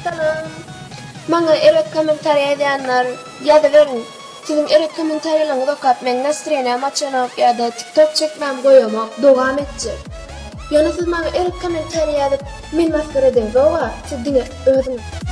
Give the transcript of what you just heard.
Salam. Maňa erek kommentariýa edýänler ýaza berin. Sizin erek kommentariýalaryňyzy okap men nastroýenam açanyp ýa-da TikTok çekmem goýamak dogam etjek. Ýöne siz maňa erek kommentariýa edip men maskara edin. Siz diňe özüňiz